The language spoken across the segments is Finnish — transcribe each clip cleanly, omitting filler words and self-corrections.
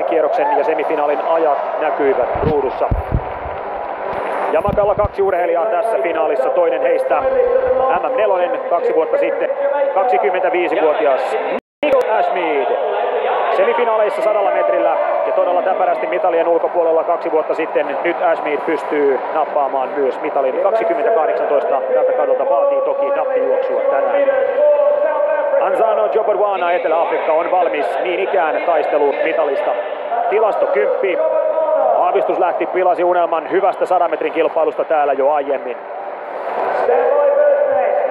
kierroksen ja semifinaalin ajat näkyivät ruudussa. Jamakalla 2 urheilijaa tässä finaalissa, toinen heistä MM4 2 vuotta sitten, 25-vuotias Michael Ashmead. Semifinaaleissa 100 metrillä ja todella täpärästi mitalien ulkopuolella 2 vuotta sitten. Nyt Ashmead pystyy nappaamaan myös mitalin. 2018 tältä kaudelta vaatii toki nappijuoksua tänään. Anzano Jobodwana Etelä-Afrikka on valmis niin ikään taistelu mitalista. Tilasto 10. Aavistus lähti, pilasi unelman hyvästä 100 metrin kilpailusta täällä jo aiemmin.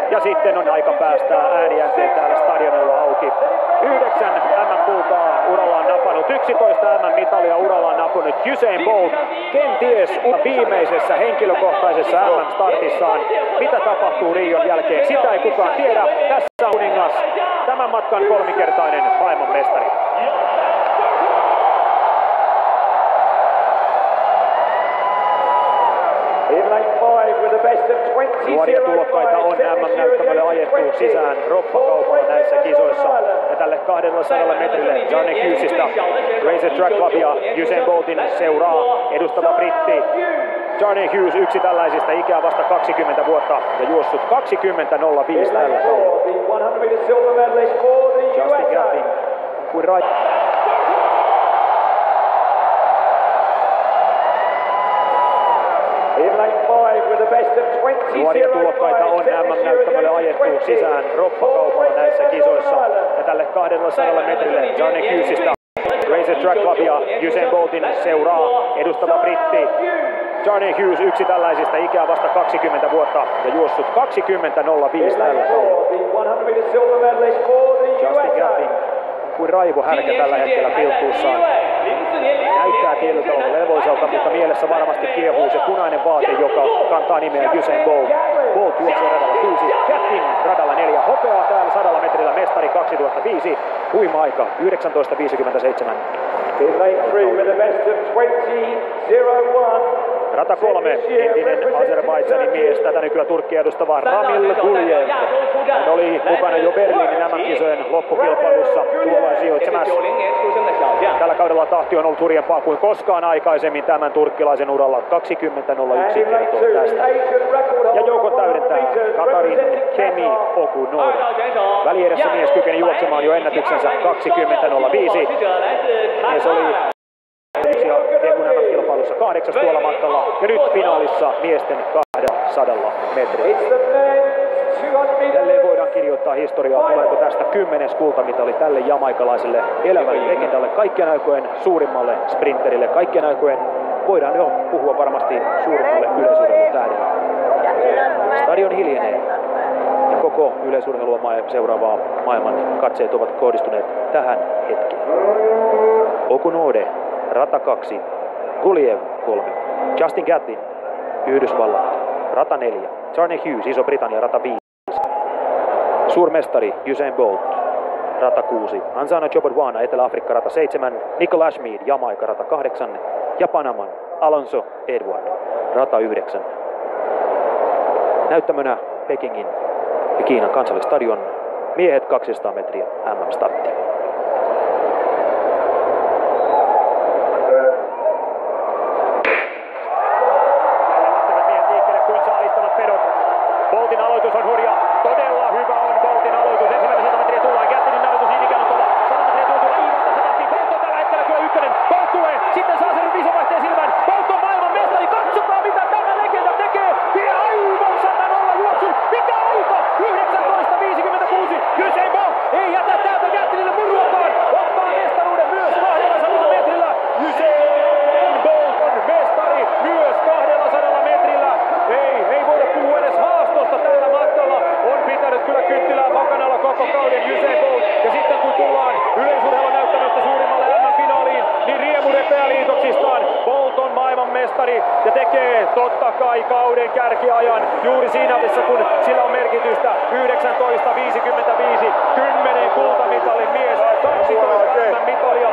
Ja sitten on aika päästää ääniänteen täällä stadionilla auki. 9 MM-kultaa urallaan napannut, 11 MM-mitalia urallaan napannut Usain Bolt kenties viimeisessä henkilökohtaisessa MM-startissaan. Mitä tapahtuu Rion jälkeen, sitä ei kukaan tiedä. Tässä on kuningas, tämän matkan 3-kertainen maailmanmestari. Nuoria tulokkaita on MM-näyttämölle ajettu sisään roppakaupalla näissä kisoissa. Ja tälle 200 metrille Jarne Hughesista Racer Track Clubia Usain Boltin seuraa edustava britti. Jarne Hughes yksi tällaisista, ikää vasta 20 vuotta ja juossut 20.05 tällä kaudella. Justin Gatlin kuin Nuoria tulokkaita on MM-näyttämölle ajettu sisään roppakaupalla näissä kisoissa. Ja tälle 200 metrille Jarne Hughesista Racer Track Clubia Usain Boltin seuraa edustava britti. Jarne Hughes yksi tällaisista, ikää vasta 20 vuotta ja juossut 20.05 tällä kaudella. Justin Gatlin kuin Raivo Härkä tällä hetkellä pilttuussaan. Näyttää tietyllä tavalla levoiselta, mutta mielessä varmasti kiehuu se punainen vaate, joka kantaa nimeä Usain Bolt. Bolt juoksee radalla 6, Gatlin radalla 4. Hopeaa täällä 100 metrillä mestari 2005. Huima aika 19.57. Rata 3, entinen Azerbaidžanin mies, tätä nykyään Turkkia edustava Ramil Guliev. Hän oli mukana jo Berliinin MM-kisojen loppukilpailussa tuolloin sijoitsemassa. Tällä kaudella tahti on ollut hurjempaa kuin koskaan aikaisemmin tämän turkkilaisen uralla. 20.01 kertoo tästä. Ja joukon täydentää Katarin Kemi Okunoora. Väliedessä mies kykeni juoksemaan jo ennätyksensä 20.05. Mies oli kilpailussa 8 tuolla matkalla ja nyt finaalissa miesten 200 metriä. Jälleen voidaan kirjoittaa historiaa, tuleeko tästä 10. kultamitali tälle jamaikalaiselle elävän legendalle, kaikkien aikojen suurimmalle sprinterille, kaikkien aikojen voidaan jo puhua varmasti suurimmalle yleisurheilun tähdelle. Stadion hiljenee ja koko yleisurheilua seuraavaa maailman katseet ovat kohdistuneet tähän hetkeen. Okunode, rata 2, Guliev 3, Justin Gatlin, Yhdysvallat, rata 4, Jarne Hughes, Iso-Britannia, rata 5, suurmestari Usain Bolt, rata 6, Anzano Jobodwana, Etelä-Afrikka, rata 7, Michael Ashmead, Jamaika, rata 8 ja Panaman Alonso Edward, rata 9. Näyttämönä Pekingin ja Kiinan kansallistadion miehet 200 metriä MM-startti. Boltin aloitus on hurja. Todella hyvä on Boltin aloitus. Ensimmäinen 100 metriä tullaan. Gatlinin aloitus niin ikään on kova. 100 metriä tullaan. Aivan tässä tahtiin. Bolt on tällä hetkellä kyllä ykkönen. Bolt tulee. Sitten saa sen isovaihteen silmään. Bolt on maailman mestari. Katsokaa mitä tämä legenda tekee. Vie aivan 100 juoksun. Mikä aika? 19.56. Usain Bolt ei jätä täältä Gatlinille murruakaan. Ottaa mestaruuden myös 200 metrillä. Usain Bolt on mestari myös 200 metrillä. Ei voida puhua edes haastosta tällä matkalla. On pitänyt kyllä kynttilää pakanalla koko kauden Usain Bolt. Ja sitten kun tullaan yleisurheilun näyttämöstä suurimmalle MM-finaaliin, niin riemu repeää liitoksistaan. Bolt on maailmanmestari ja tekee totta kai kauden kärkiajan juuri siinä vaiheessa, kun sillä on merkitystä. 19.55, 10 kultamitalin mies, 12 MM-mitalia